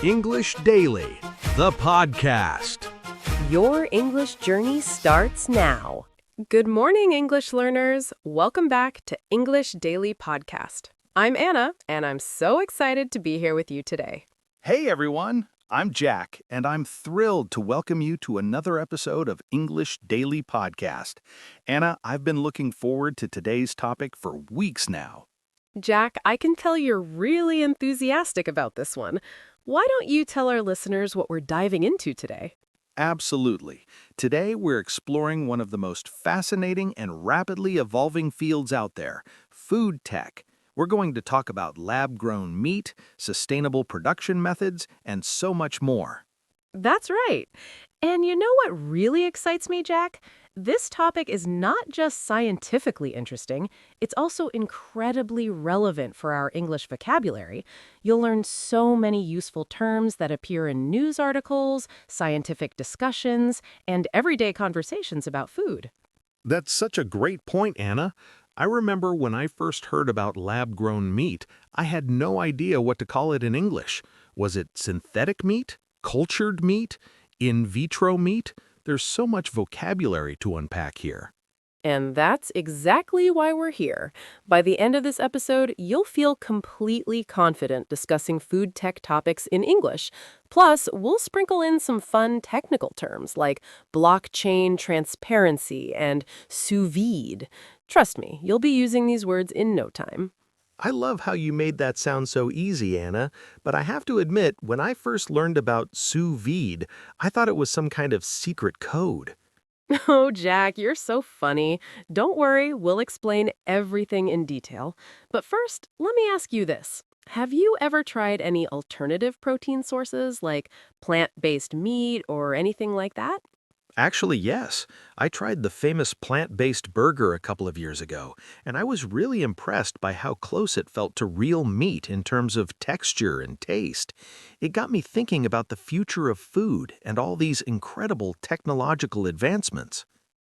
English Daily, the podcast. Your English journey starts now. Good morning, English learners. Welcome back to English Daily Podcast. I'm Anna, and I'm so excited to be here with you today. Hey everyone, I'm Jack, and I'm thrilled to welcome you to another episode of English Daily Podcast. Anna, I've been looking forward to today's topic for weeks now. Jack, I can tell you're really enthusiastic about this one. Why don't you tell our listeners what we're diving into today? Absolutely. Today we're exploring one of the most fascinating and rapidly evolving fields out there, food tech. We're going to talk about lab-grown meat, sustainable production methods, and so much more. That's right. And you know what really excites me, Jack? This topic is not just scientifically interesting, it's also incredibly relevant for our English vocabulary. You'll learn so many useful terms that appear in news articles, scientific discussions, and everyday conversations about food. That's such a great point, Anna. I remember when I first heard about lab-grown meat, I had no idea what to call it in English. Was it synthetic meat? Cultured meat? In vitro meat? There's so much vocabulary to unpack here. And that's exactly why we're here. By the end of this episode, you'll feel completely confident discussing food tech topics in English. Plus, we'll sprinkle in some fun technical terms like blockchain transparency and sous vide. Trust me, you'll be using these words in no time. I love how you made that sound so easy, Anna, but I have to admit, when I first learned about sous vide, I thought it was some kind of secret code. Oh, Jack, you're so funny. Don't worry, we'll explain everything in detail. But first, let me ask you this. Have you ever tried any alternative protein sources like plant-based meat or anything like that? Actually, yes. I tried the famous plant-based burger a couple of years ago, and I was really impressed by how close it felt to real meat in terms of texture and taste. It got me thinking about the future of food and all these incredible technological advancements.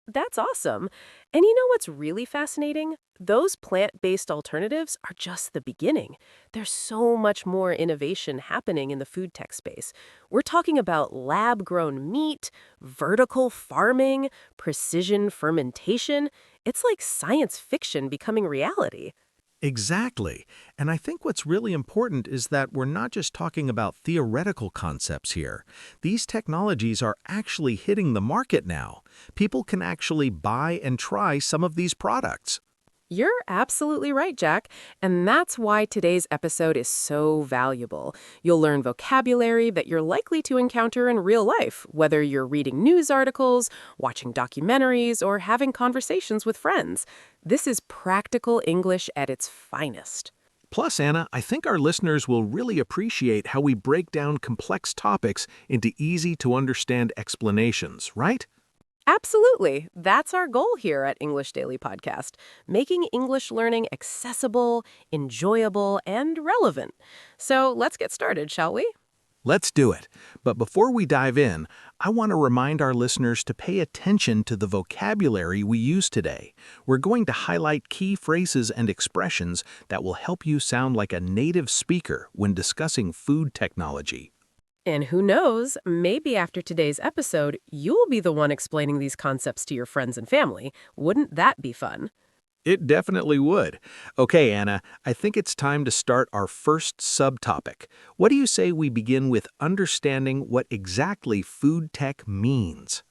That's awesome. And you know what's really fascinating? Those plant-based alternatives are just the beginning. There's so much more innovation happening in the food tech space. We're talking about lab-grown meat, vertical farming, precision fermentation. It's like science fiction becoming reality. Exactly. And I think what's really important is that we're not just talking about theoretical concepts here. These technologies are actually hitting the market now. People can actually buy and try some of these products. You're absolutely right, Jack. And that's why today's episode is so valuable. You'll learn vocabulary that you're likely to encounter in real life, whether you're reading news articles, watching documentaries, or having conversations with friends. This is practical English at its finest. Plus, Anna, I think our listeners will really appreciate how we break down complex topics into easy-to-understand explanations, right? Absolutely. That's our goal here at English Daily Podcast, making English learning accessible, enjoyable, and relevant. So let's get started, shall we? Let's do it. But before we dive in, I want to remind our listeners to pay attention to the vocabulary we use today. We're going to highlight key phrases and expressions that will help you sound like a native speaker when discussing food technology. And who knows, maybe after today's episode, you'll be the one explaining these concepts to your friends and family. Wouldn't that be fun? It definitely would. Okay, Anna, I think it's time to start our first subtopic. What do you say we begin with understanding what exactly food tech means?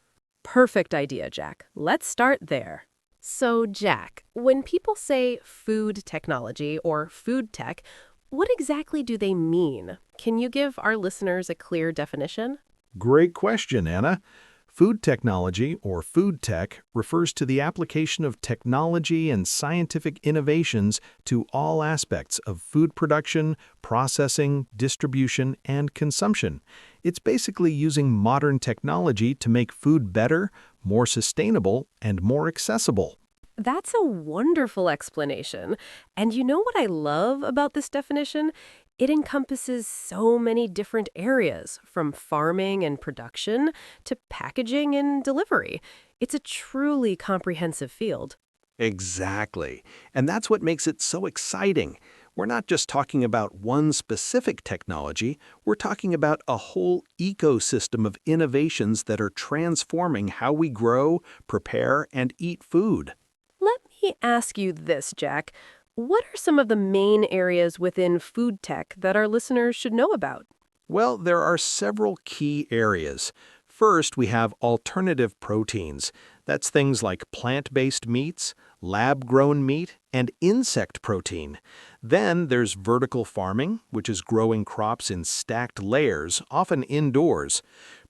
Perfect idea, Jack. Let's start there. So, Jack, when people say food technology or food tech, what exactly do they mean? Can you give our listeners a clear definition? Great question, Anna. Food technology, or food tech, refers to the application of technology and scientific innovations to all aspects of food production, processing, distribution, and consumption. It's basically using modern technology to make food better, more sustainable, and more accessible. That's a wonderful explanation. And you know what I love about this definition? It encompasses so many different areas, from farming and production to packaging and delivery. It's a truly comprehensive field. Exactly. And that's what makes it so exciting. We're not just talking about one specific technology, we're talking about a whole ecosystem of innovations that are transforming how we grow, prepare, and eat food. Let me ask you this, Jack. What are some of the main areas within food tech that our listeners should know about? Well, there are several key areas. First, we have alternative proteins. That's things like plant-based meats, lab-grown meat, and insect protein. Then there's vertical farming, which is growing crops in stacked layers, often indoors.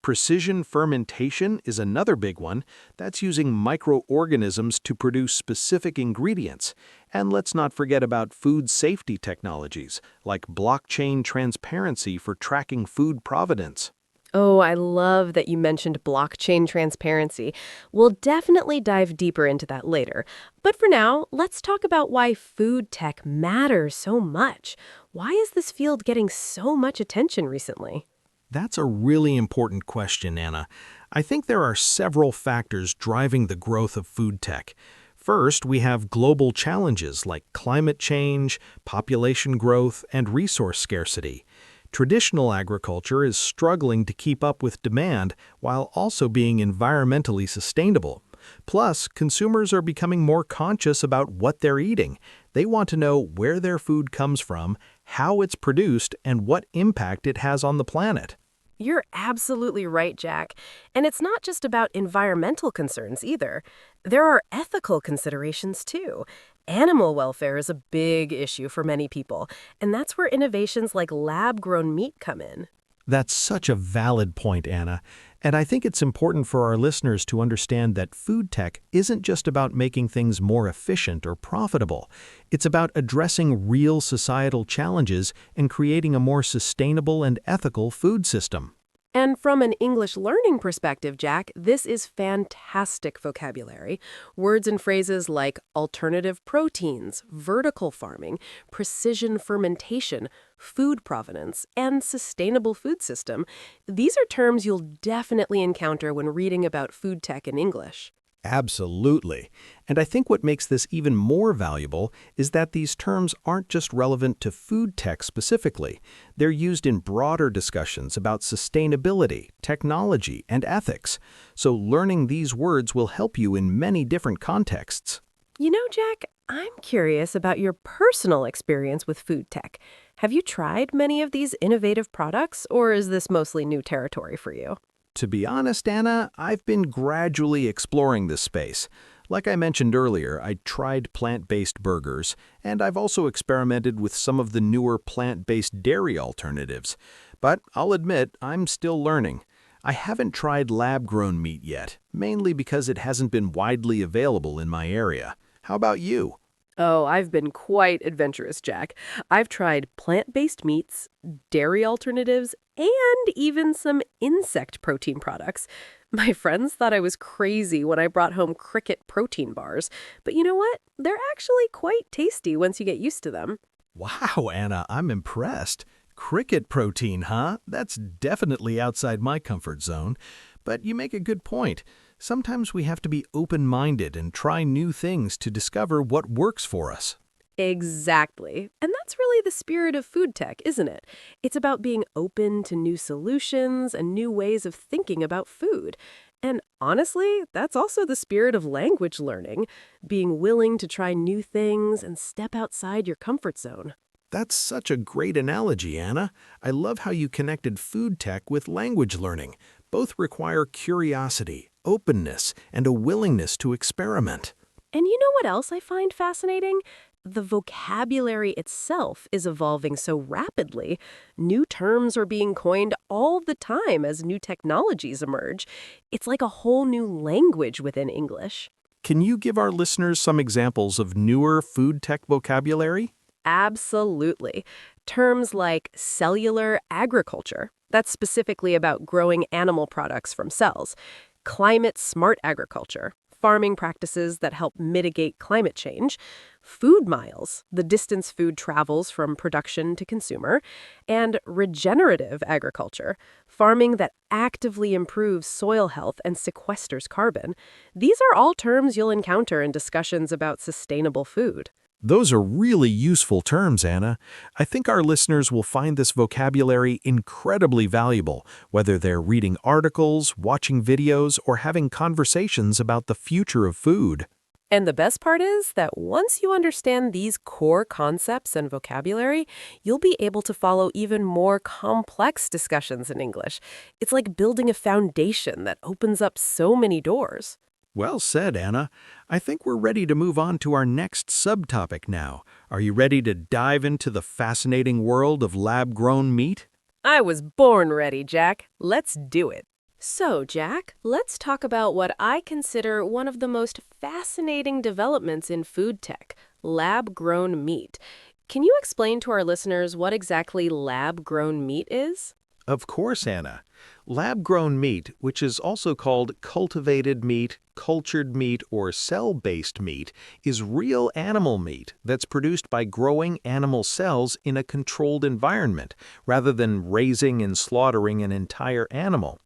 Precision fermentation is another big one. That's using microorganisms to produce specific ingredients. And let's not forget about food safety technologies, like blockchain transparency for tracking food provenance. Oh, I love that you mentioned blockchain transparency. We'll definitely dive deeper into that later. But for now, let's talk about why food tech matters so much. Why is this field getting so much attention recently? That's a really important question, Anna. I think there are several factors driving the growth of food tech. First, we have global challenges like climate change, population growth, and resource scarcity. Traditional agriculture is struggling to keep up with demand while also being environmentally sustainable. Plus, consumers are becoming more conscious about what they're eating. They want to know where their food comes from, how it's produced, and what impact it has on the planet. You're absolutely right, Jack. And it's not just about environmental concerns either. There are ethical considerations too. Animal welfare is a big issue for many people, and that's where innovations like lab-grown meat come in. That's such a valid point, Anna. And I think it's important for our listeners to understand that food tech isn't just about making things more efficient or profitable. It's about addressing real societal challenges and creating a more sustainable and ethical food system. And from an English learning perspective, Jack, this is fantastic vocabulary. Words and phrases like alternative proteins, vertical farming, precision fermentation, food provenance, and sustainable food system. These are terms you'll definitely encounter when reading about food tech in English. Absolutely. And I think what makes this even more valuable is that these terms aren't just relevant to food tech specifically. They're used in broader discussions about sustainability, technology, and ethics. So learning these words will help you in many different contexts. You know, Jack, I'm curious about your personal experience with food tech. Have you tried many of these innovative products, or is this mostly new territory for you? To be honest, Anna, I've been gradually exploring this space. Like I mentioned earlier, I tried plant-based burgers, and I've also experimented with some of the newer plant-based dairy alternatives. But I'll admit, I'm still learning. I haven't tried lab-grown meat yet, mainly because it hasn't been widely available in my area. How about you? Oh, I've been quite adventurous, Jack. I've tried plant-based meats, dairy alternatives, and even some insect protein products. My friends thought I was crazy when I brought home cricket protein bars, but you know what? They're actually quite tasty once you get used to them. Wow, Anna, I'm impressed. Cricket protein, huh? That's definitely outside my comfort zone. But you make a good point. Sometimes we have to be open-minded and try new things to discover what works for us. Exactly. And that's really the spirit of food tech, isn't it? It's about being open to new solutions and new ways of thinking about food. And honestly, that's also the spirit of language learning, being willing to try new things and step outside your comfort zone. That's such a great analogy, Anna. I love how you connected food tech with language learning. Both require curiosity, openness, and a willingness to experiment. And you know what else I find fascinating? The vocabulary itself is evolving so rapidly. New terms are being coined all the time as new technologies emerge. It's like a whole new language within English. Can you give our listeners some examples of newer food tech vocabulary? Absolutely. Terms like cellular agriculture, that's specifically about growing animal products from cells. Climate smart agriculture, farming practices that help mitigate climate change. Food miles, the distance food travels from production to consumer. And regenerative agriculture, farming that actively improves soil health and sequesters carbon. These are all terms you'll encounter in discussions about sustainable food. Those are really useful terms, Anna. I think our listeners will find this vocabulary incredibly valuable, whether they're reading articles, watching videos, or having conversations about the future of food. And the best part is that once you understand these core concepts and vocabulary, you'll be able to follow even more complex discussions in English. It's like building a foundation that opens up so many doors. Well said, Anna. I think we're ready to move on to our next subtopic now. Are you ready to dive into the fascinating world of lab-grown meat? I was born ready, Jack. Let's do it. So, Jack, let's talk about what I consider one of the most fascinating developments in food tech, lab-grown meat. Can you explain to our listeners what exactly lab-grown meat is? Of course, Anna. Lab-grown meat, which is also called cultivated meat, cultured meat, or cell-based meat, is real animal meat that's produced by growing animal cells in a controlled environment, rather than raising and slaughtering an entire animal.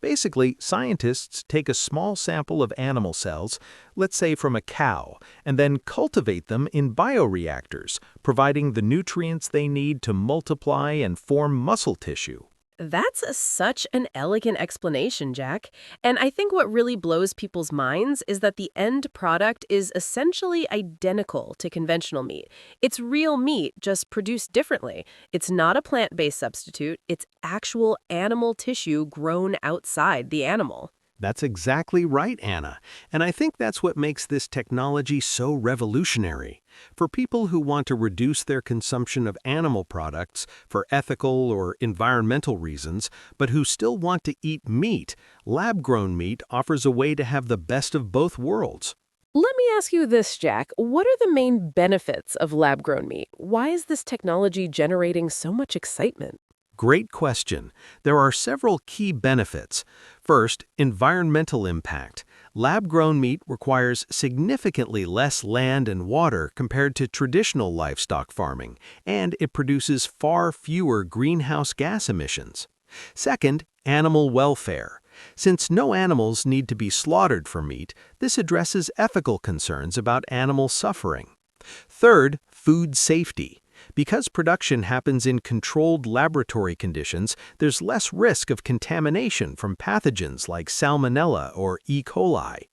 Basically, scientists take a small sample of animal cells, let's say from a cow, and then cultivate them in bioreactors, providing the nutrients they need to multiply and form muscle tissue. That's such an elegant explanation, Jack. And I think what really blows people's minds is that the end product is essentially identical to conventional meat. It's real meat, just produced differently. It's not a plant-based substitute. It's actual animal tissue grown outside the animal. That's exactly right, Anna. And I think that's what makes this technology so revolutionary. For people who want to reduce their consumption of animal products for ethical or environmental reasons, but who still want to eat meat, lab-grown meat offers a way to have the best of both worlds. Let me ask you this, Jack. What are the main benefits of lab-grown meat? Why is this technology generating so much excitement? Great question. There are several key benefits. First, environmental impact. Lab-grown meat requires significantly less land and water compared to traditional livestock farming, and it produces far fewer greenhouse gas emissions. Second, animal welfare. Since no animals need to be slaughtered for meat, this addresses ethical concerns about animal suffering. Third, food safety. Because production happens in controlled laboratory conditions, there's less risk of contamination from pathogens like Salmonella or E. coli.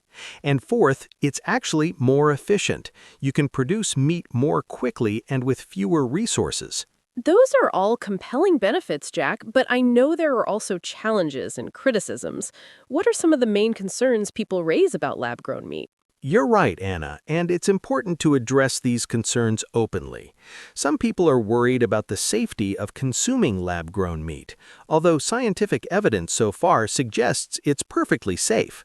And fourth, it's actually more efficient. You can produce meat more quickly and with fewer resources. Those are all compelling benefits, Jack, but I know there are also challenges and criticisms. What are some of the main concerns people raise about lab-grown meat? You're right, Anna, and it's important to address these concerns openly. Some people are worried about the safety of consuming lab-grown meat, although scientific evidence so far suggests it's perfectly safe.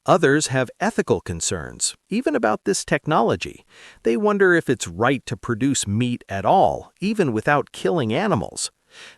Others have ethical concerns, even about this technology. They wonder if it's right to produce meat at all, even without killing animals.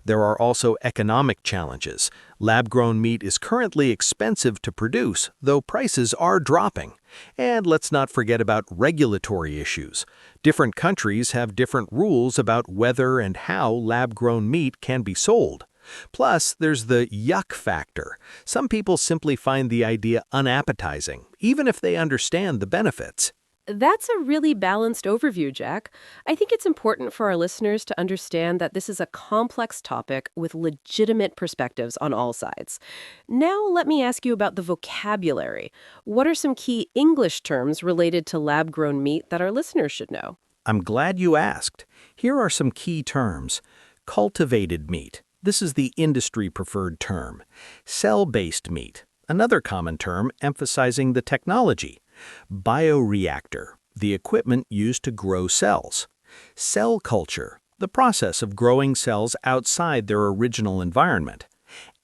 There are also economic challenges. Lab-grown meat is currently expensive to produce, though prices are dropping. And let's not forget about regulatory issues. Different countries have different rules about whether and how lab-grown meat can be sold. Plus, there's the yuck factor. Some people simply find the idea unappetizing, even if they understand the benefits. That's a really balanced overview, Jack. I think it's important for our listeners to understand that this is a complex topic with legitimate perspectives on all sides. Now, let me ask you about the vocabulary. What are some key English terms related to lab-grown meat that our listeners should know? I'm glad you asked. Here are some key terms. Cultivated meat. This is the industry-preferred term. Cell-based meat. Another common term emphasizing the technology. Bioreactor, the equipment used to grow cells. Cell culture, the process of growing cells outside their original environment.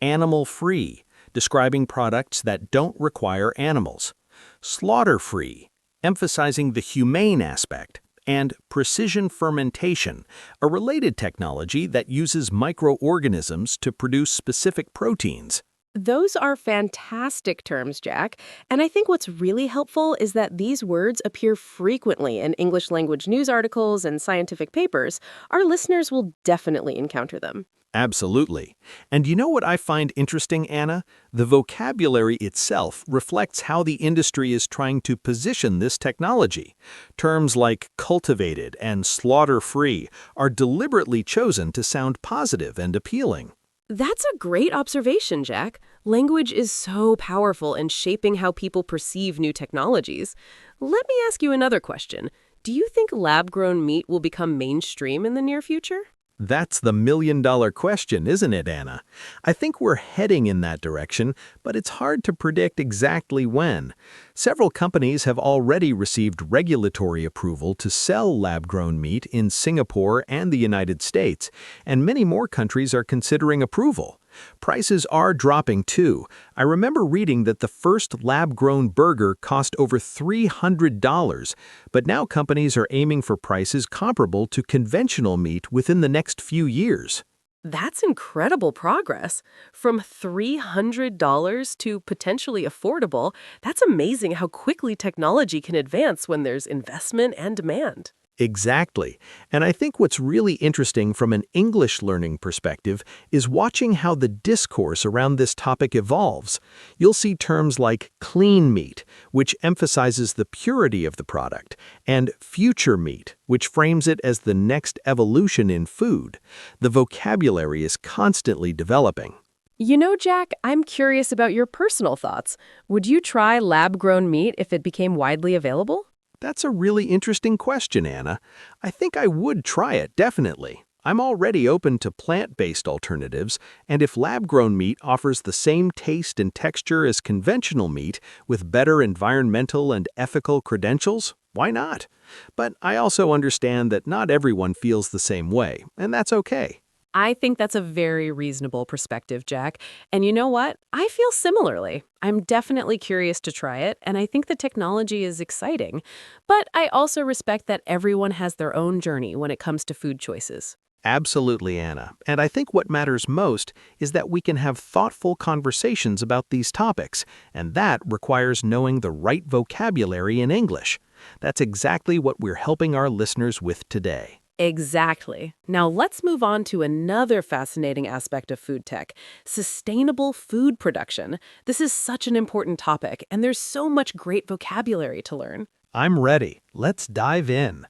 Animal-free, describing products that don't require animals. Slaughter-free, emphasizing the humane aspect. And precision fermentation, a related technology that uses microorganisms to produce specific proteins. Those are fantastic terms, Jack. And I think what's really helpful is that these words appear frequently in English language news articles and scientific papers. Our listeners will definitely encounter them. Absolutely. And you know what I find interesting, Anna? The vocabulary itself reflects how the industry is trying to position this technology. Terms like cultivated and slaughter-free are deliberately chosen to sound positive and appealing. That's a great observation, Jack. Language is so powerful in shaping how people perceive new technologies. Let me ask you another question. Do you think lab-grown meat will become mainstream in the near future? That's the million-dollar question, isn't it, Anna? I think we're heading in that direction, but it's hard to predict exactly when. Several companies have already received regulatory approval to sell lab-grown meat in Singapore and the United States, and many more countries are considering approval. Prices are dropping too. I remember reading that the first lab-grown burger cost over $300, but now companies are aiming for prices comparable to conventional meat within the next few years. That's incredible progress. From $300 to potentially affordable, that's amazing how quickly technology can advance when there's investment and demand. Exactly. And I think what's really interesting from an English learning perspective is watching how the discourse around this topic evolves. You'll see terms like clean meat, which emphasizes the purity of the product, and future meat, which frames it as the next evolution in food. The vocabulary is constantly developing. You know, Jack, I'm curious about your personal thoughts. Would you try lab-grown meat if it became widely available? That's a really interesting question, Anna. I think I would try it, definitely. I'm already open to plant-based alternatives, and if lab-grown meat offers the same taste and texture as conventional meat with better environmental and ethical credentials, why not? But I also understand that not everyone feels the same way, and that's okay. I think that's a very reasonable perspective, Jack. And you know what? I feel similarly. I'm definitely curious to try it, and I think the technology is exciting. But I also respect that everyone has their own journey when it comes to food choices. Absolutely, Anna. And I think what matters most is that we can have thoughtful conversations about these topics, and that requires knowing the right vocabulary in English. That's exactly what we're helping our listeners with today. Exactly. Now let's move on to another fascinating aspect of food tech, sustainable food production. This is such an important topic, and there's so much great vocabulary to learn. I'm ready. Let's dive in.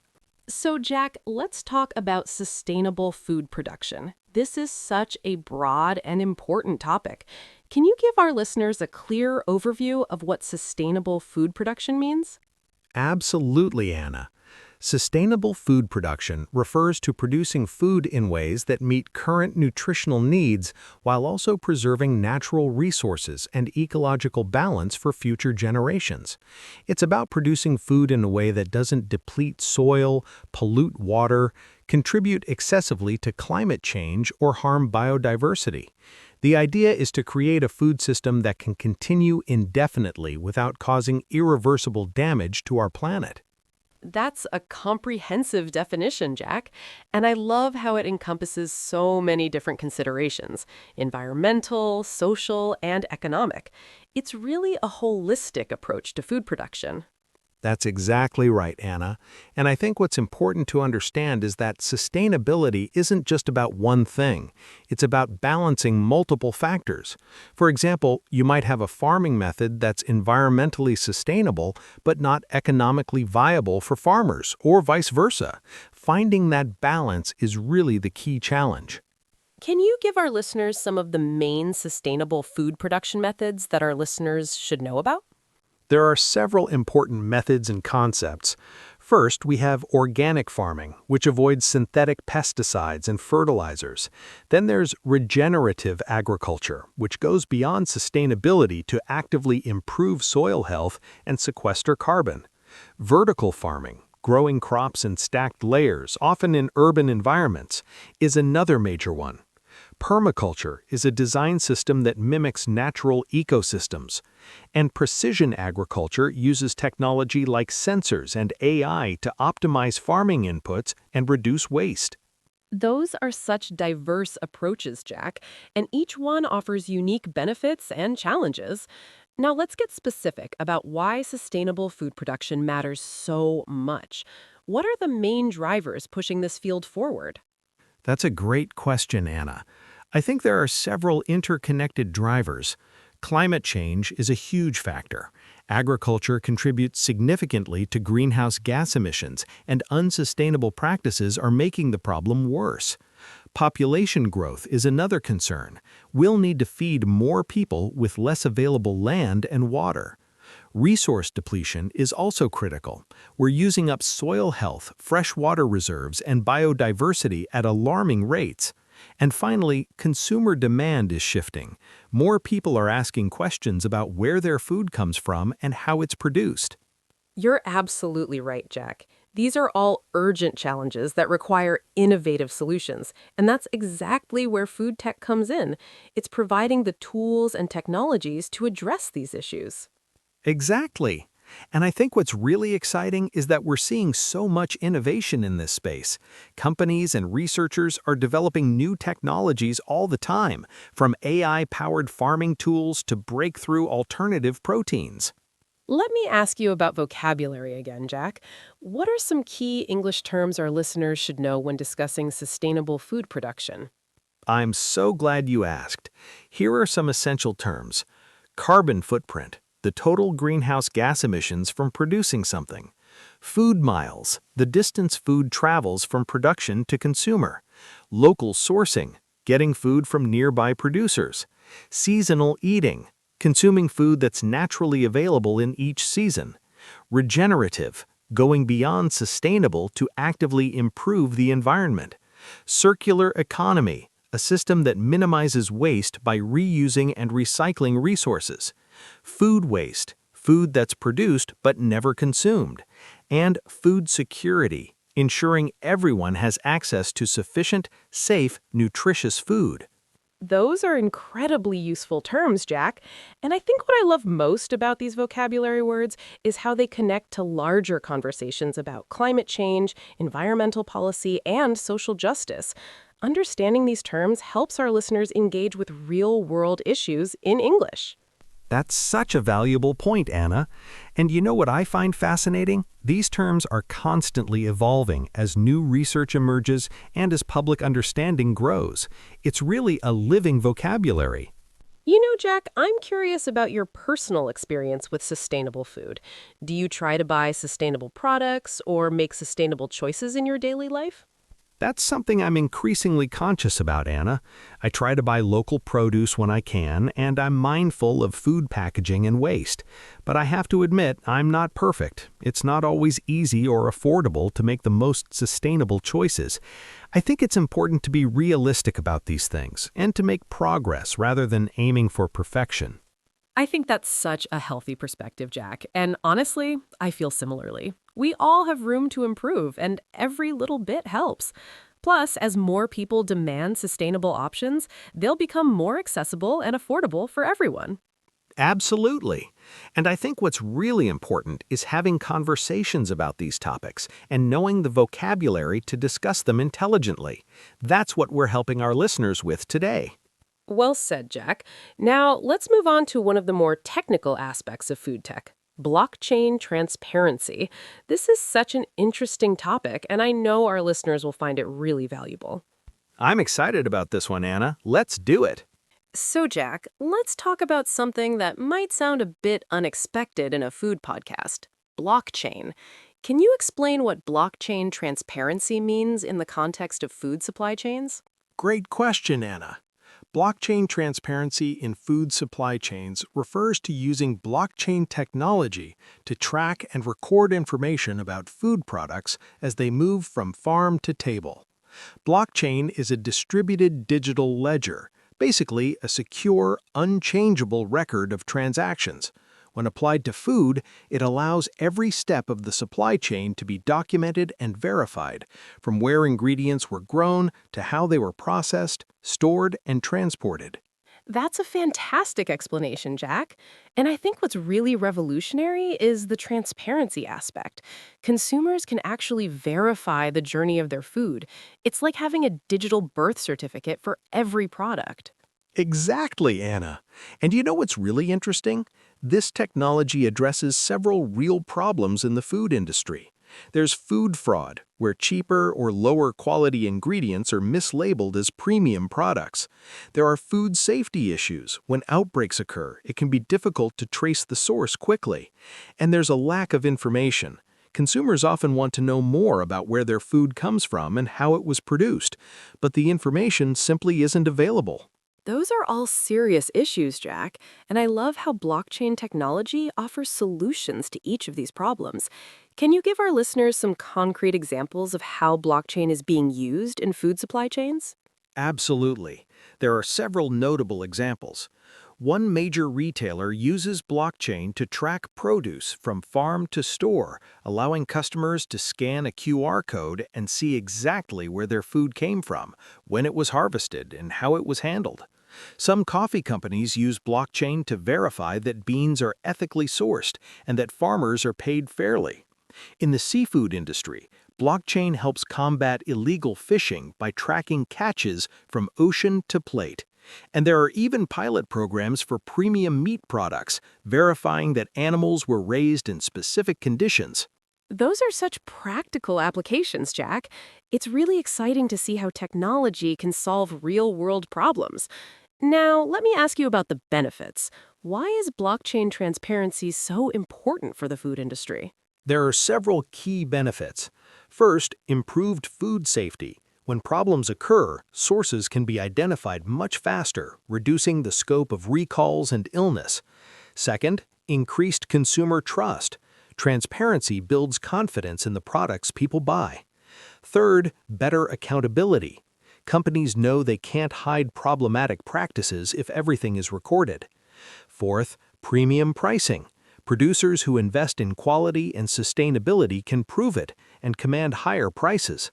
So, Jack, let's talk about sustainable food production. This is such a broad and important topic. Can you give our listeners a clear overview of what sustainable food production means? Absolutely, Anna. Sustainable food production refers to producing food in ways that meet current nutritional needs while also preserving natural resources and ecological balance for future generations. It's about producing food in a way that doesn't deplete soil, pollute water, contribute excessively to climate change, or harm biodiversity. The idea is to create a food system that can continue indefinitely without causing irreversible damage to our planet. That's a comprehensive definition, Jack, and I love how it encompasses so many different considerations: environmental, social, and economic. It's really a holistic approach to food production. That's exactly right, Anna. And I think what's important to understand is that sustainability isn't just about one thing. It's about balancing multiple factors. For example, you might have a farming method that's environmentally sustainable but not economically viable for farmers, or vice versa. Finding that balance is really the key challenge. Can you give our listeners some of the main sustainable food production methods that our listeners should know about? There are several important methods and concepts. First, we have organic farming, which avoids synthetic pesticides and fertilizers. Then there's regenerative agriculture, which goes beyond sustainability to actively improve soil health and sequester carbon. Vertical farming, growing crops in stacked layers, often in urban environments, is another major one. Permaculture is a design system that mimics natural ecosystems. And precision agriculture uses technology like sensors and AI to optimize farming inputs and reduce waste. Those are such diverse approaches, Jack, and each one offers unique benefits and challenges. Now, let's get specific about why sustainable food production matters so much. What are the main drivers pushing this field forward? That's a great question, Anna. I think there are several interconnected drivers. Climate change is a huge factor. Agriculture contributes significantly to greenhouse gas emissions, and unsustainable practices are making the problem worse. Population growth is another concern. We'll need to feed more people with less available land and water. Resource depletion is also critical. We're using up soil health, freshwater reserves, and biodiversity at alarming rates. And finally, consumer demand is shifting. More people are asking questions about where their food comes from and how it's produced. You're absolutely right, Jack. These are all urgent challenges that require innovative solutions, and that's exactly where food tech comes in. It's providing the tools and technologies to address these issues. Exactly. And I think what's really exciting is that we're seeing so much innovation in this space. Companies and researchers are developing new technologies all the time, from AI-powered farming tools to breakthrough alternative proteins. Let me ask you about vocabulary again, Jack. What are some key English terms our listeners should know when discussing sustainable food production? I'm so glad you asked. Here are some essential terms. Carbon footprint, the total greenhouse gas emissions from producing something. Food miles, the distance food travels from production to consumer. Local sourcing, getting food from nearby producers. Seasonal eating, consuming food that's naturally available in each season. Regenerative, going beyond sustainable to actively improve the environment. Circular economy, a system that minimizes waste by reusing and recycling resources. Food waste, food that's produced but never consumed. And food security, ensuring everyone has access to sufficient, safe, nutritious food. Those are incredibly useful terms, Jack. And I think what I love most about these vocabulary words is how they connect to larger conversations about climate change, environmental policy, and social justice. Understanding these terms helps our listeners engage with real-world issues in English. That's such a valuable point, Anna. And you know what I find fascinating? These terms are constantly evolving as new research emerges and as public understanding grows. It's really a living vocabulary. You know, Jack, I'm curious about your personal experience with sustainable food. Do you try to buy sustainable products or make sustainable choices in your daily life? That's something I'm increasingly conscious about, Anna. I try to buy local produce when I can, and I'm mindful of food packaging and waste. But I have to admit, I'm not perfect. It's not always easy or affordable to make the most sustainable choices. I think it's important to be realistic about these things and to make progress rather than aiming for perfection. I think that's such a healthy perspective, Jack. And honestly, I feel similarly. We all have room to improve, and every little bit helps. Plus, as more people demand sustainable options, they'll become more accessible and affordable for everyone. Absolutely. And I think what's really important is having conversations about these topics and knowing the vocabulary to discuss them intelligently. That's what we're helping our listeners with today. Well said, Jack. Now, let's move on to one of the more technical aspects of food tech. Blockchain transparency. This is such an interesting topic, and I know our listeners will find it really valuable. I'm excited about this one, Anna. Let's do it. So, Jack, let's talk about something that might sound a bit unexpected in a food podcast: blockchain. Can you explain what blockchain transparency means in the context of food supply chains? Great question, Anna. Blockchain transparency in food supply chains refers to using blockchain technology to track and record information about food products as they move from farm to table. Blockchain is a distributed digital ledger, basically a secure, unchangeable record of transactions. When applied to food, it allows every step of the supply chain to be documented and verified, from where ingredients were grown to how they were processed, stored, and transported. That's a fantastic explanation, Jack. And I think what's really revolutionary is the transparency aspect. Consumers can actually verify the journey of their food. It's like having a digital birth certificate for every product. Exactly, Anna. And you know what's really interesting? This technology addresses several real problems in the food industry. There's food fraud, where cheaper or lower quality ingredients are mislabeled as premium products. There are food safety issues. When outbreaks occur, it can be difficult to trace the source quickly. And there's a lack of information. Consumers often want to know more about where their food comes from and how it was produced, but the information simply isn't available. Those are all serious issues, Jack, and I love how blockchain technology offers solutions to each of these problems. Can you give our listeners some concrete examples of how blockchain is being used in food supply chains? Absolutely. There are several notable examples. One major retailer uses blockchain to track produce from farm to store, allowing customers to scan a QR code and see exactly where their food came from, when it was harvested, and how it was handled. Some coffee companies use blockchain to verify that beans are ethically sourced and that farmers are paid fairly. In the seafood industry, blockchain helps combat illegal fishing by tracking catches from ocean to plate. And there are even pilot programs for premium meat products, verifying that animals were raised in specific conditions. Those are such practical applications, Jack. It's really exciting to see how technology can solve real-world problems. Now, let me ask you about the benefits. Why is blockchain transparency so important for the food industry? There are several key benefits. First, improved food safety. When problems occur, sources can be identified much faster, reducing the scope of recalls and illness. Second, increased consumer trust. Transparency builds confidence in the products people buy. Third, better accountability. Companies know they can't hide problematic practices if everything is recorded. Fourth, premium pricing. Producers who invest in quality and sustainability can prove it and command higher prices.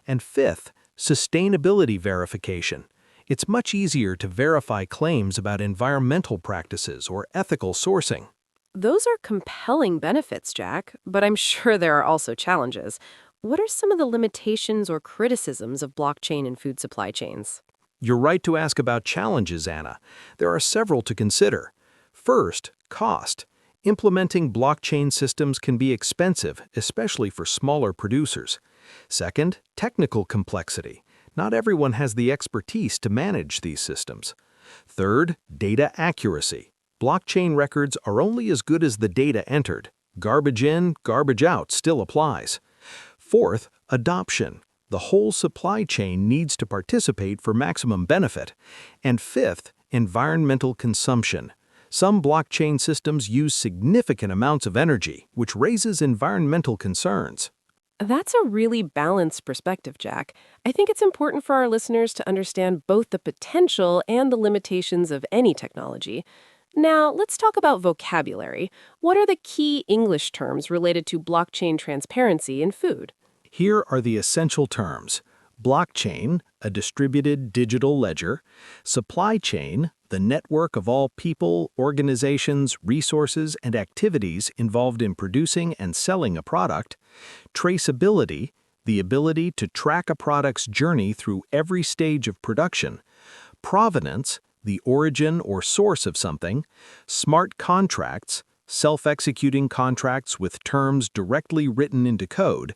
And fifth, sustainability verification. It's much easier to verify claims about environmental practices or ethical sourcing. Those are compelling benefits, Jack, but I'm sure there are also challenges. What are some of the limitations or criticisms of blockchain in food supply chains? You're right to ask about challenges, Anna. There are several to consider. First, cost. Implementing blockchain systems can be expensive, especially for smaller producers. Second, technical complexity. Not everyone has the expertise to manage these systems. Third, data accuracy. Blockchain records are only as good as the data entered. Garbage in, garbage out still applies. Fourth, adoption. The whole supply chain needs to participate for maximum benefit. And fifth, environmental consumption. Some blockchain systems use significant amounts of energy, which raises environmental concerns. That's a really balanced perspective, Jack. I think it's important for our listeners to understand both the potential and the limitations of any technology. Now, let's talk about vocabulary. What are the key English terms related to blockchain transparency in food? Here are the essential terms: blockchain, a distributed digital ledger; supply chain, the network of all people, organizations, resources, and activities involved in producing and selling a product; traceability, the ability to track a product's journey through every stage of production; provenance, the origin or source of something; smart contracts, self-executing contracts with terms directly written into code;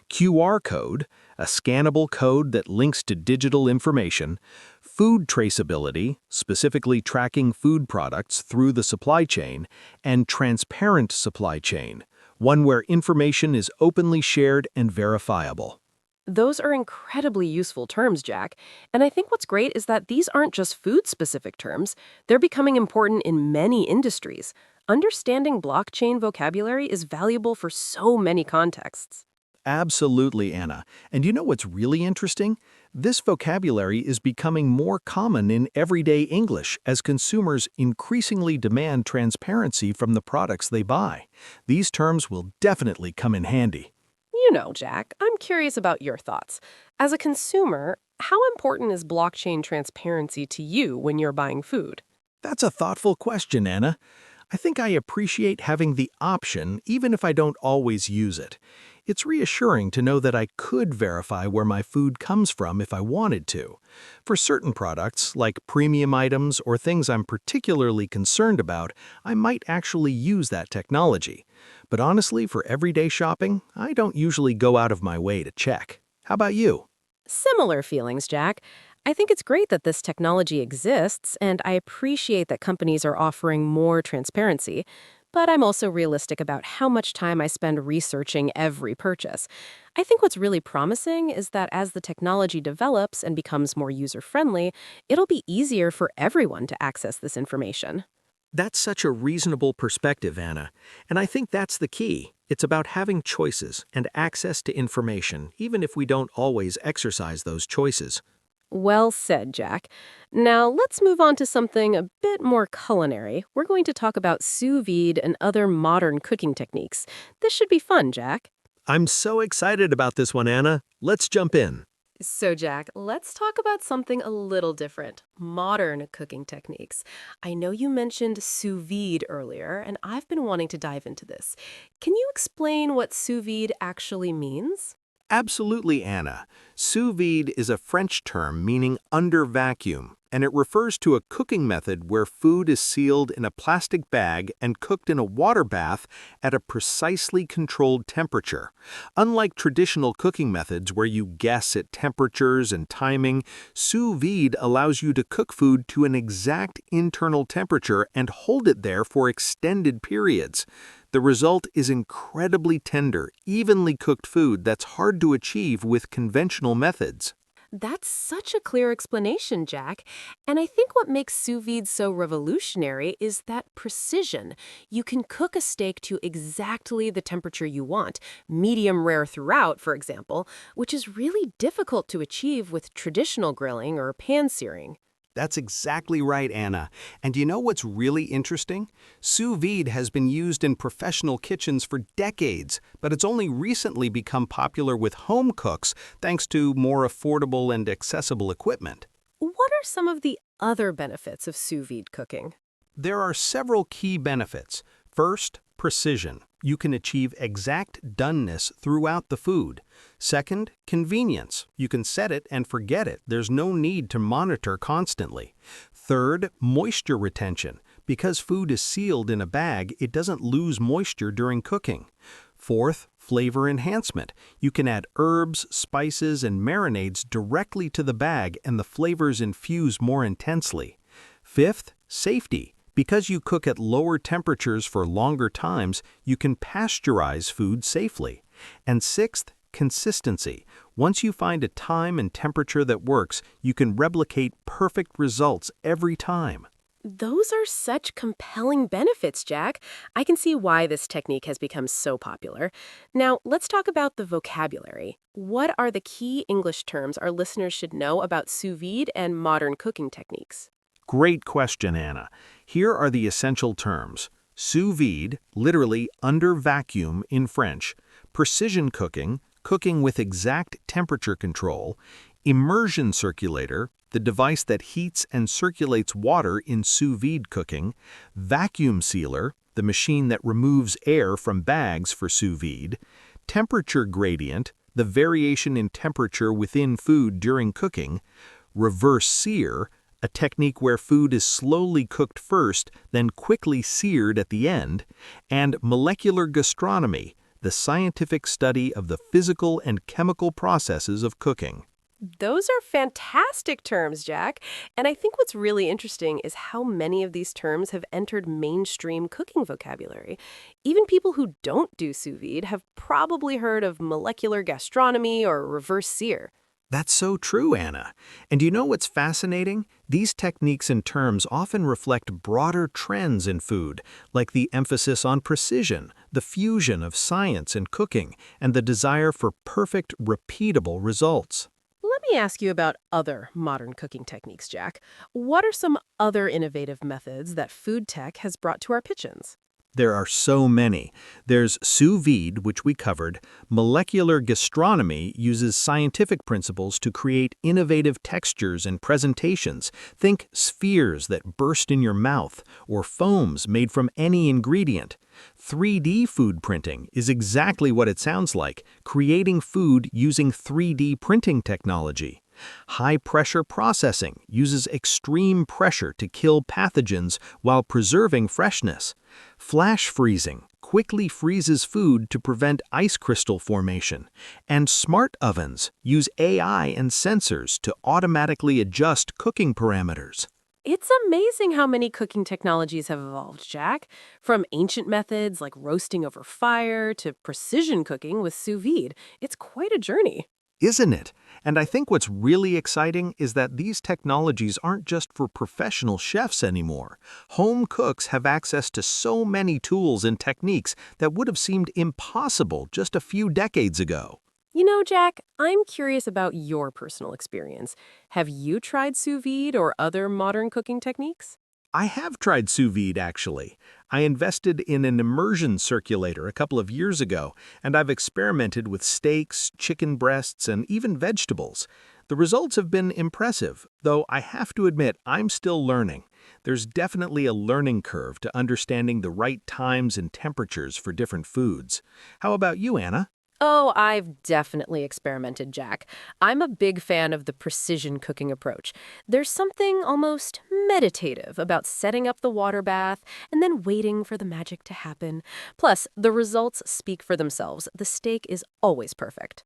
QR code, a scannable code that links to digital information; food traceability, specifically tracking food products through the supply chain; and transparent supply chain, one where information is openly shared and verifiable. Those are incredibly useful terms, Jack. And I think what's great is that these aren't just food-specific terms. They're becoming important in many industries. Understanding blockchain vocabulary is valuable for so many contexts. Absolutely, Anna. And you know what's really interesting? This vocabulary is becoming more common in everyday English as consumers increasingly demand transparency from the products they buy. These terms will definitely come in handy. Jack, I'm curious about your thoughts. As a consumer, how important is blockchain transparency to you when you're buying food? That's a thoughtful question, Anna. I think I appreciate having the option, even if I don't always use it. It's reassuring to know that I could verify where my food comes from if I wanted to. For certain products, like premium items or things I'm particularly concerned about, I might actually use that technology. But honestly, for everyday shopping, I don't usually go out of my way to check. How about you? Similar feelings, Jack. I think it's great that this technology exists, and I appreciate that companies are offering more transparency. But I'm also realistic about how much time I spend researching every purchase. I think what's really promising is that as the technology develops and becomes more user-friendly, it'll be easier for everyone to access this information. That's such a reasonable perspective, Anna. And I think that's the key. It's about having choices and access to information, even if we don't always exercise those choices. Well said, Jack. Now let's move on to something a bit more culinary. We're going to talk about sous vide and other modern cooking techniques. This should be fun, Jack. I'm so excited about this one, Anna. Let's jump in. So, Jack, let's talk about something a little different, modern cooking techniques. I know you mentioned sous vide earlier, and I've been wanting to dive into this. Can you explain what sous vide actually means? Absolutely, Anna. Sous vide is a French term meaning under vacuum, and it refers to a cooking method where food is sealed in a plastic bag and cooked in a water bath at a precisely controlled temperature. Unlike traditional cooking methods where you guess at temperatures and timing, sous vide allows you to cook food to an exact internal temperature and hold it there for extended periods. The result is incredibly tender, evenly cooked food that's hard to achieve with conventional methods. That's such a clear explanation, Jack. And I think what makes sous vide so revolutionary is that precision. You can cook a steak to exactly the temperature you want, medium rare throughout, for example, which is really difficult to achieve with traditional grilling or pan searing. That's exactly right, Anna. And you know what's really interesting? Sous vide has been used in professional kitchens for decades, but it's only recently become popular with home cooks thanks to more affordable and accessible equipment. What are some of the other benefits of sous vide cooking? There are several key benefits. First, precision. You can achieve exact doneness throughout the food. Second, convenience. You can set it and forget it. There's no need to monitor constantly. Third, moisture retention. Because food is sealed in a bag, it doesn't lose moisture during cooking. Fourth, flavor enhancement. You can add herbs, spices, and marinades directly to the bag and the flavors infuse more intensely. Fifth, safety. Because you cook at lower temperatures for longer times, you can pasteurize food safely. And sixth, consistency. Once you find a time and temperature that works, you can replicate perfect results every time. Those are such compelling benefits, Jack. I can see why this technique has become so popular. Now, let's talk about the vocabulary. What are the key English terms our listeners should know about sous vide and modern cooking techniques? Great question, Anna. Here are the essential terms. Sous vide, literally under vacuum in French. Precision cooking, cooking with exact temperature control. Immersion circulator, the device that heats and circulates water in sous vide cooking. Vacuum sealer, the machine that removes air from bags for sous vide. Temperature gradient, the variation in temperature within food during cooking. Reverse sear, a technique where food is slowly cooked first, then quickly seared at the end, and molecular gastronomy, the scientific study of the physical and chemical processes of cooking. Those are fantastic terms, Jack. And I think what's really interesting is how many of these terms have entered mainstream cooking vocabulary. Even people who don't do sous vide have probably heard of molecular gastronomy or reverse sear. That's so true, Anna. And you know what's fascinating? These techniques and terms often reflect broader trends in food, like the emphasis on precision, the fusion of science and cooking, and the desire for perfect, repeatable results. Let me ask you about other modern cooking techniques, Jack. What are some other innovative methods that food tech has brought to our kitchens? There are so many. There's sous vide, which we covered. Molecular gastronomy uses scientific principles to create innovative textures and presentations. Think spheres that burst in your mouth, or foams made from any ingredient. 3D food printing is exactly what it sounds like, creating food using 3D printing technology. High-pressure processing uses extreme pressure to kill pathogens while preserving freshness. Flash freezing quickly freezes food to prevent ice crystal formation. And smart ovens use AI and sensors to automatically adjust cooking parameters. It's amazing how many cooking technologies have evolved, Jack. From ancient methods like roasting over fire to precision cooking with sous vide. It's quite a journey. Isn't it? And I think what's really exciting is that these technologies aren't just for professional chefs anymore. Home cooks have access to so many tools and techniques that would have seemed impossible just a few decades ago. You know, Jack, I'm curious about your personal experience. Have you tried sous vide or other modern cooking techniques? I have tried sous vide, actually. I invested in an immersion circulator a couple of years ago, and I've experimented with steaks, chicken breasts, and even vegetables. The results have been impressive, though I have to admit I'm still learning. There's definitely a learning curve to understanding the right times and temperatures for different foods. How about you, Anna? Oh, I've definitely experimented, Jack. I'm a big fan of the precision cooking approach. There's something almost meditative about setting up the water bath and then waiting for the magic to happen. Plus, the results speak for themselves. The steak is always perfect.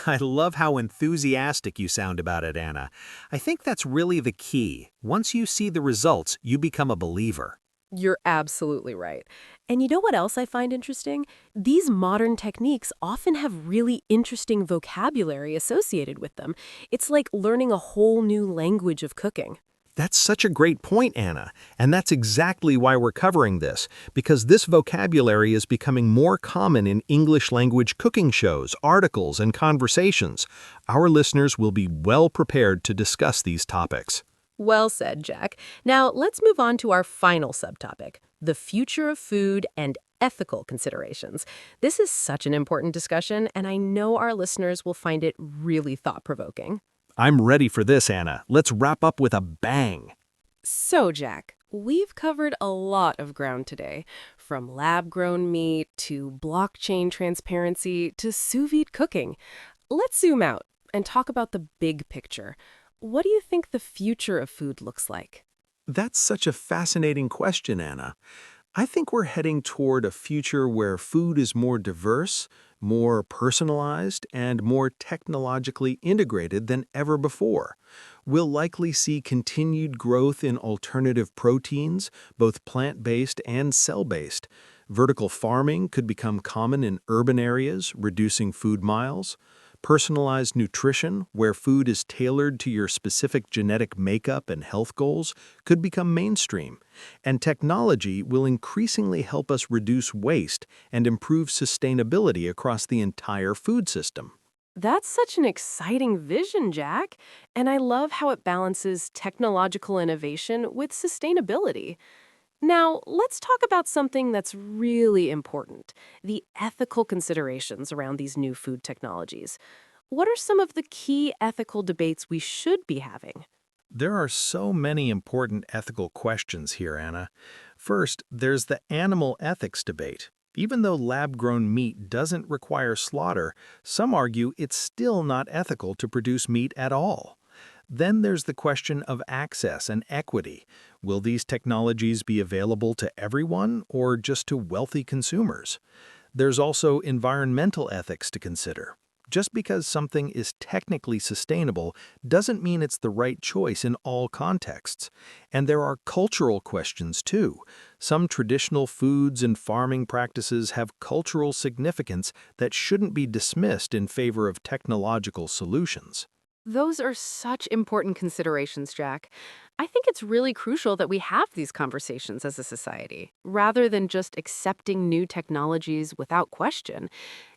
I love how enthusiastic you sound about it, Anna. I think that's really the key. Once you see the results, you become a believer. You're absolutely right. And you know what else I find interesting? These modern techniques often have really interesting vocabulary associated with them. It's like learning a whole new language of cooking. That's such a great point, Anna. And that's exactly why we're covering this, because this vocabulary is becoming more common in English language cooking shows, articles, and conversations. Our listeners will be well prepared to discuss these topics. Well said, Jack. Now, let's move on to our final subtopic, the future of food and ethical considerations. This is such an important discussion, and I know our listeners will find it really thought-provoking. I'm ready for this, Anna. Let's wrap up with a bang. So, Jack, we've covered a lot of ground today, from lab-grown meat to blockchain transparency to sous vide cooking. Let's zoom out and talk about the big picture. What do you think the future of food looks like? That's such a fascinating question, Anna. I think we're heading toward a future where food is more diverse, more personalized, and more technologically integrated than ever before. We'll likely see continued growth in alternative proteins, both plant-based and cell-based. Vertical farming could become common in urban areas, reducing food miles. Personalized nutrition, where food is tailored to your specific genetic makeup and health goals, could become mainstream. And technology will increasingly help us reduce waste and improve sustainability across the entire food system. That's such an exciting vision, Jack. And I love how it balances technological innovation with sustainability. Now, let's talk about something that's really important, the ethical considerations around these new food technologies. What are some of the key ethical debates we should be having? There are so many important ethical questions here, Anna. First, there's the animal ethics debate. Even though lab-grown meat doesn't require slaughter, some argue it's still not ethical to produce meat at all. Then there's the question of access and equity. Will these technologies be available to everyone or just to wealthy consumers? There's also environmental ethics to consider. Just because something is technically sustainable doesn't mean it's the right choice in all contexts. And there are cultural questions too. Some traditional foods and farming practices have cultural significance that shouldn't be dismissed in favor of technological solutions. Those are such important considerations, Jack. I think it's really crucial that we have these conversations as a society, rather than just accepting new technologies without question.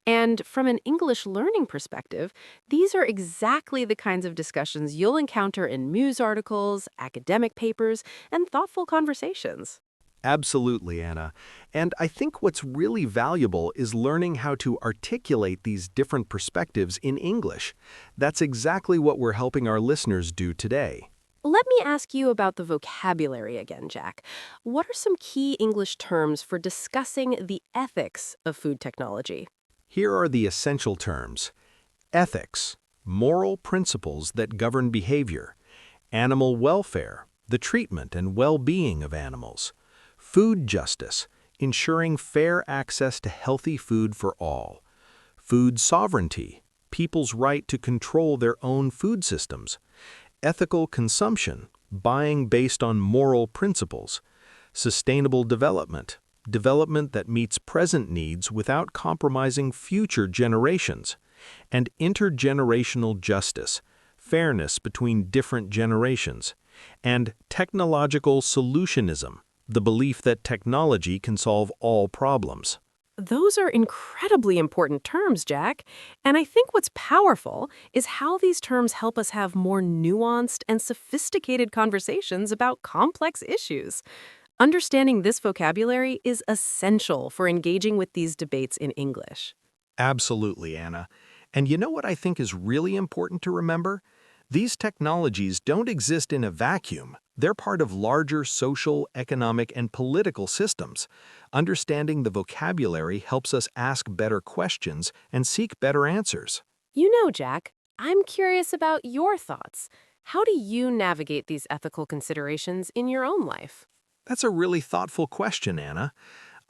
And from an English learning perspective, these are exactly the kinds of discussions you'll encounter in news articles, academic papers, and thoughtful conversations. Absolutely, Anna. And I think what's really valuable is learning how to articulate these different perspectives in English. That's exactly what we're helping our listeners do today. Let me ask you about the vocabulary again, Jack. What are some key English terms for discussing the ethics of food technology? Here are the essential terms: ethics, moral principles that govern behavior; animal welfare, the treatment and well-being of animals; food justice, ensuring fair access to healthy food for all; food sovereignty, people's right to control their own food systems; ethical consumption, buying based on moral principles; sustainable development, development that meets present needs without compromising future generations; and intergenerational justice, fairness between different generations; and technological solutionism, the belief that technology can solve all problems. Those are incredibly important terms, Jack. And I think what's powerful is how these terms help us have more nuanced and sophisticated conversations about complex issues. Understanding this vocabulary is essential for engaging with these debates in English. Absolutely, Anna. And you know what I think is really important to remember? These technologies don't exist in a vacuum. They're part of larger social, economic, and political systems. Understanding the vocabulary helps us ask better questions and seek better answers. You know, Jack, I'm curious about your thoughts. How do you navigate these ethical considerations in your own life? That's a really thoughtful question, Anna.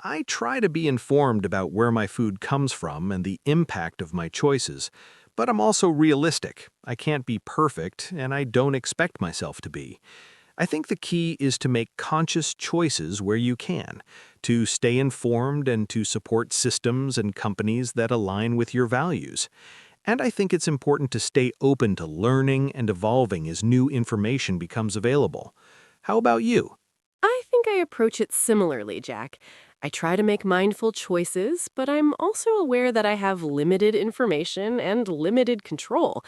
I try to be informed about where my food comes from and the impact of my choices, but I'm also realistic. I can't be perfect, and I don't expect myself to be. I think the key is to make conscious choices where you can, to stay informed and to support systems and companies that align with your values. And I think it's important to stay open to learning and evolving as new information becomes available. How about you? I think I approach it similarly, Jack. I try to make mindful choices, but I'm also aware that I have limited information and limited control.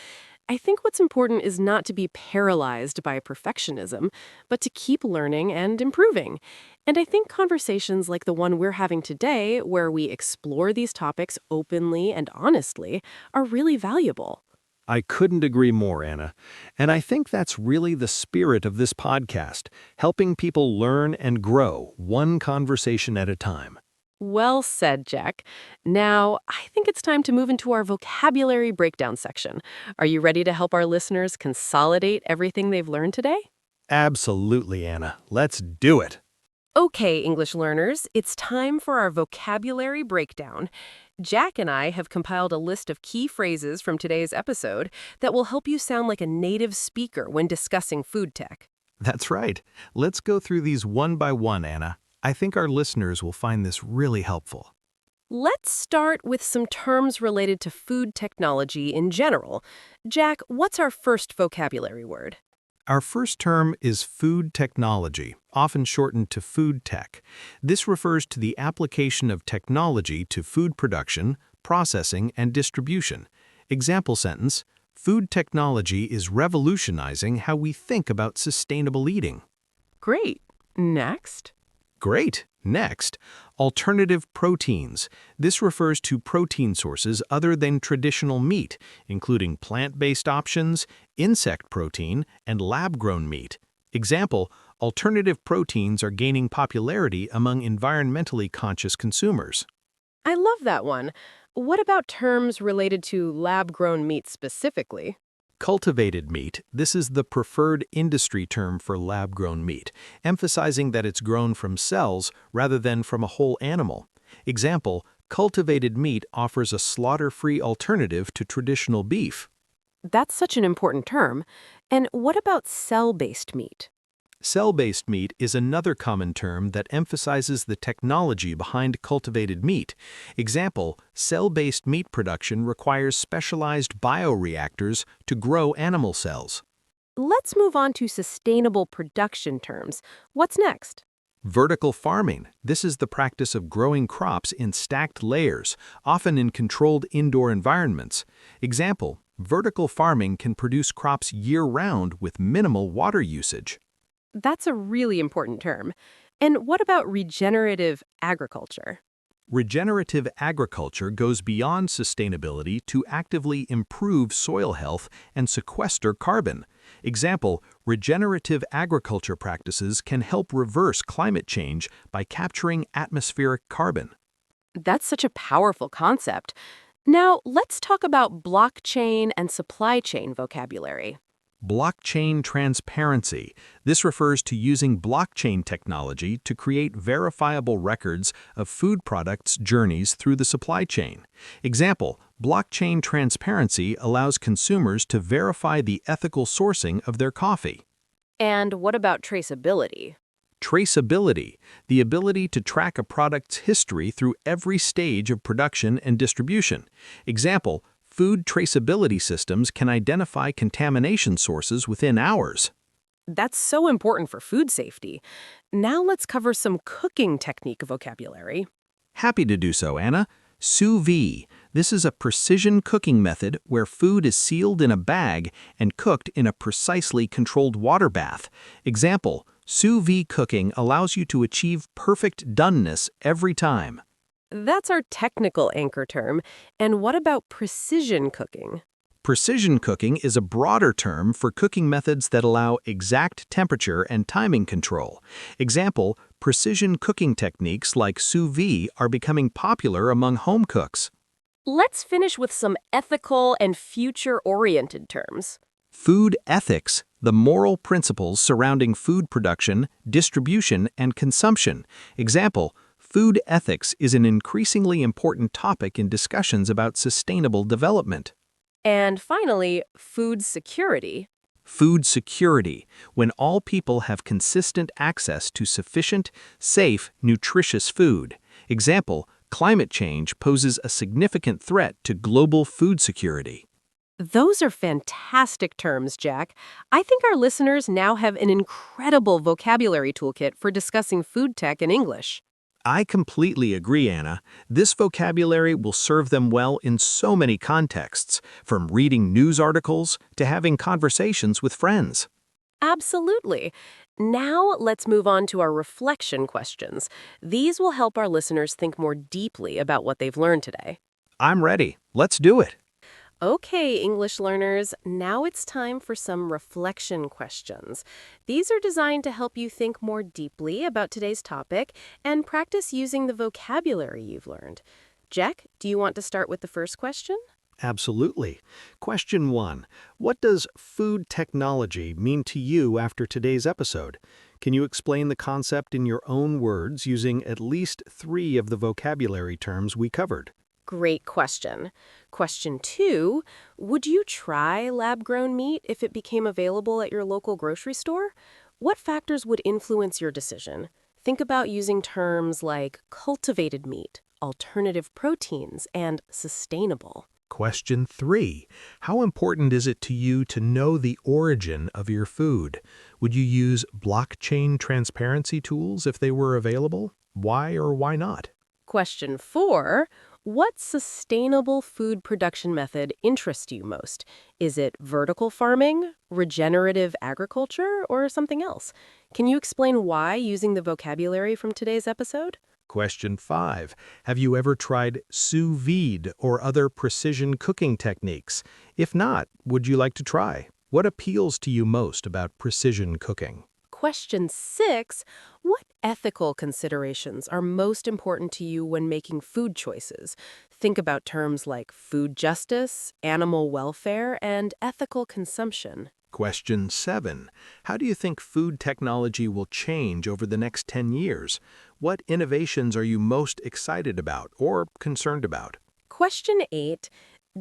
I think what's important is not to be paralyzed by perfectionism, but to keep learning and improving. And I think conversations like the one we're having today, where we explore these topics openly and honestly, are really valuable. I couldn't agree more, Anna. And I think that's really the spirit of this podcast, helping people learn and grow one conversation at a time. Well said, Jack. Now, I think it's time to move into our vocabulary breakdown section. Are you ready to help our listeners consolidate everything they've learned today? Absolutely, Anna. Let's do it. Okay, English learners, it's time for our vocabulary breakdown. Jack and I have compiled a list of key phrases from today's episode that will help you sound like a native speaker when discussing food tech. That's right. Let's go through these one by one, Anna. I think our listeners will find this really helpful. Let's start with some terms related to food technology in general. Jack, what's our first vocabulary word? Our first term is food technology, often shortened to food tech. This refers to the application of technology to food production, processing, and distribution. Example sentence: food technology is revolutionizing how we think about sustainable eating. Great. Next. Great! Next, alternative proteins. This refers to protein sources other than traditional meat, including plant-based options, insect protein, and lab-grown meat. Example, alternative proteins are gaining popularity among environmentally conscious consumers. I love that one. What about terms related to lab-grown meat specifically? Cultivated meat, this is the preferred industry term for lab-grown meat, emphasizing that it's grown from cells rather than from a whole animal. Example, cultivated meat offers a slaughter-free alternative to traditional beef. That's such an important term. And what about cell-based meat? Cell-based meat is another common term that emphasizes the technology behind cultivated meat. Example, cell-based meat production requires specialized bioreactors to grow animal cells. Let's move on to sustainable production terms. What's next? Vertical farming. This is the practice of growing crops in stacked layers, often in controlled indoor environments. Example, vertical farming can produce crops year-round with minimal water usage. That's a really important term. And what about regenerative agriculture? Regenerative agriculture goes beyond sustainability to actively improve soil health and sequester carbon. Example, regenerative agriculture practices can help reverse climate change by capturing atmospheric carbon. That's such a powerful concept. Now, let's talk about blockchain and supply chain vocabulary. Blockchain transparency. This refers to using blockchain technology to create verifiable records of food products' journeys through the supply chain. Example, blockchain transparency allows consumers to verify the ethical sourcing of their coffee. And what about traceability? Traceability, the ability to track a product's history through every stage of production and distribution. Example, food traceability systems can identify contamination sources within hours. That's so important for food safety. Now let's cover some cooking technique vocabulary. Happy to do so, Anna. Sous-vide. This is a precision cooking method where food is sealed in a bag and cooked in a precisely controlled water bath. Example, sous-vide cooking allows you to achieve perfect doneness every time. That's our technical anchor term. And what about precision cooking? Precision cooking is a broader term for cooking methods that allow exact temperature and timing control. Example, precision cooking techniques like sous vide are becoming popular among home cooks. Let's finish with some ethical and future-oriented terms. Food ethics, the moral principles surrounding food production, distribution, and consumption. Example, food ethics is an increasingly important topic in discussions about sustainable development. And finally, food security. Food security, when all people have consistent access to sufficient, safe, nutritious food. Example, climate change poses a significant threat to global food security. Those are fantastic terms, Jack. I think our listeners now have an incredible vocabulary toolkit for discussing food tech in English. I completely agree, Anna. This vocabulary will serve them well in so many contexts, from reading news articles to having conversations with friends. Absolutely. Now let's move on to our reflection questions. These will help our listeners think more deeply about what they've learned today. I'm ready. Let's do it. Okay, English learners, now it's time for some reflection questions. These are designed to help you think more deeply about today's topic and practice using the vocabulary you've learned. Jack, do you want to start with the first question? Absolutely. Question 1. What does food technology mean to you after today's episode? Can you explain the concept in your own words using at least 3 of the vocabulary terms we covered? Great question. Question 2, would you try lab-grown meat if it became available at your local grocery store? What factors would influence your decision? Think about using terms like cultivated meat, alternative proteins, and sustainable. Question 3. How important is it to you to know the origin of your food? Would you use blockchain transparency tools if they were available? Why or why not? Question 4, what sustainable food production method interests you most? Is it vertical farming, regenerative agriculture, or something else? Can you explain why using the vocabulary from today's episode? Question 5. Have you ever tried sous vide or other precision cooking techniques? If not, would you like to try? What appeals to you most about precision cooking? Question 6, what ethical considerations are most important to you when making food choices? Think about terms like food justice, animal welfare, and ethical consumption. Question 7. How do you think food technology will change over the next 10 years? What innovations are you most excited about or concerned about? Question 8,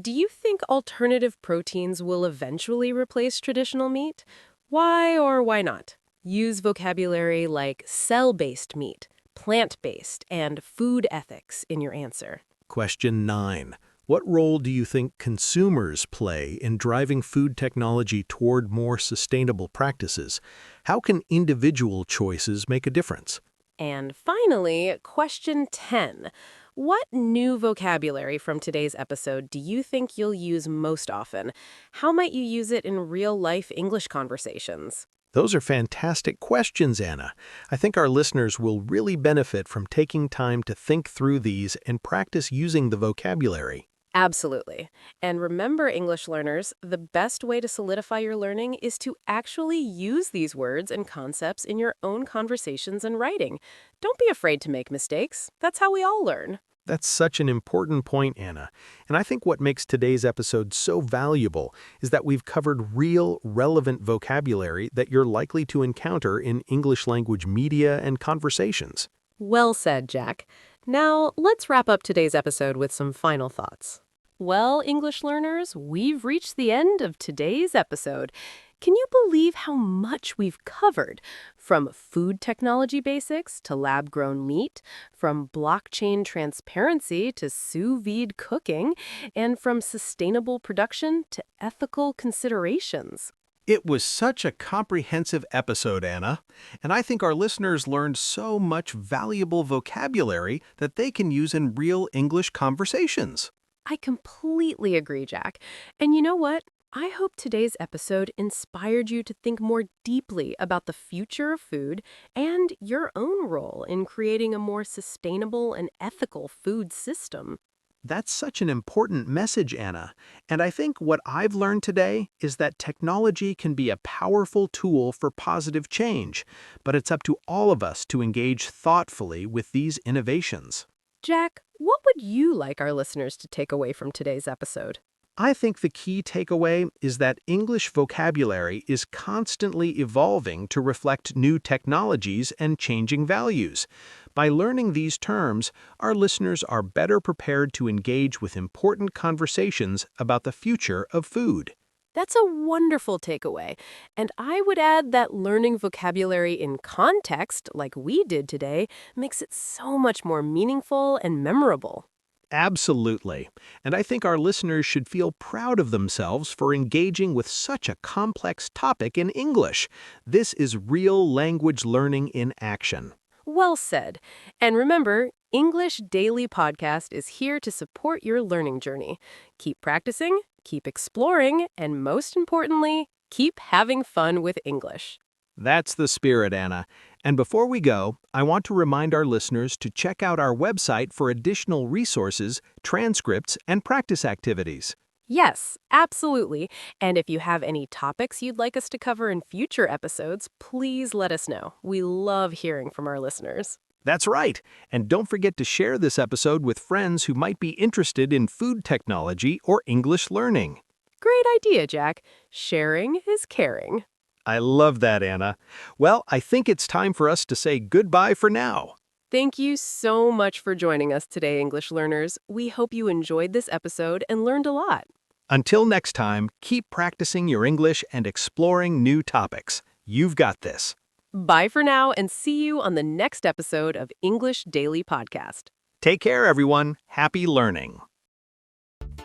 do you think alternative proteins will eventually replace traditional meat? Why or why not? Use vocabulary like cell-based meat, plant-based, and food ethics in your answer. Question 9. What role do you think consumers play in driving food technology toward more sustainable practices? How can individual choices make a difference? And finally, question 10. What new vocabulary from today's episode do you think you'll use most often? How might you use it in real-life English conversations? Those are fantastic questions, Anna. I think our listeners will really benefit from taking time to think through these and practice using the vocabulary. Absolutely. And remember, English learners, the best way to solidify your learning is to actually use these words and concepts in your own conversations and writing. Don't be afraid to make mistakes. That's how we all learn. That's such an important point, Anna. And I think what makes today's episode so valuable is that we've covered real, relevant vocabulary that you're likely to encounter in English language media and conversations. Well said, Jack. Now, let's wrap up today's episode with some final thoughts. Well, English learners, we've reached the end of today's episode. Can you believe how much we've covered? From food technology basics to lab-grown meat, from blockchain transparency to sous-vide cooking, and from sustainable production to ethical considerations. It was such a comprehensive episode, Anna, and I think our listeners learned so much valuable vocabulary that they can use in real English conversations. I completely agree, Jack. And you know what? I hope today's episode inspired you to think more deeply about the future of food and your own role in creating a more sustainable and ethical food system. That's such an important message, Anna. And I think what I've learned today is that technology can be a powerful tool for positive change, but it's up to all of us to engage thoughtfully with these innovations. Jack, what would you like our listeners to take away from today's episode? I think the key takeaway is that English vocabulary is constantly evolving to reflect new technologies and changing values. By learning these terms, our listeners are better prepared to engage with important conversations about the future of food. That's a wonderful takeaway. And I would add that learning vocabulary in context, like we did today, makes it so much more meaningful and memorable. Absolutely. And I think our listeners should feel proud of themselves for engaging with such a complex topic in English. This is real language learning in action. Well said. And remember, English Daily Podcast is here to support your learning journey. Keep practicing, keep exploring, and most importantly, keep having fun with English. That's the spirit, Anna. And before we go, I want to remind our listeners to check out our website for additional resources, transcripts, and practice activities. Yes, absolutely. And if you have any topics you'd like us to cover in future episodes, please let us know. We love hearing from our listeners. That's right. And don't forget to share this episode with friends who might be interested in food technology or English learning. Great idea, Jack. Sharing is caring. I love that, Anna. Well, I think it's time for us to say goodbye for now. Thank you so much for joining us today, English learners. We hope you enjoyed this episode and learned a lot. Until next time, keep practicing your English and exploring new topics. You've got this. Bye for now and see you on the next episode of English Daily Podcast. Take care, everyone. Happy learning.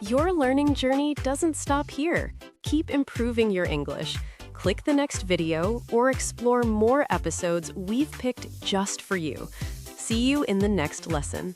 Your learning journey doesn't stop here. Keep improving your English. Click the next video or explore more episodes we've picked just for you. See you in the next lesson.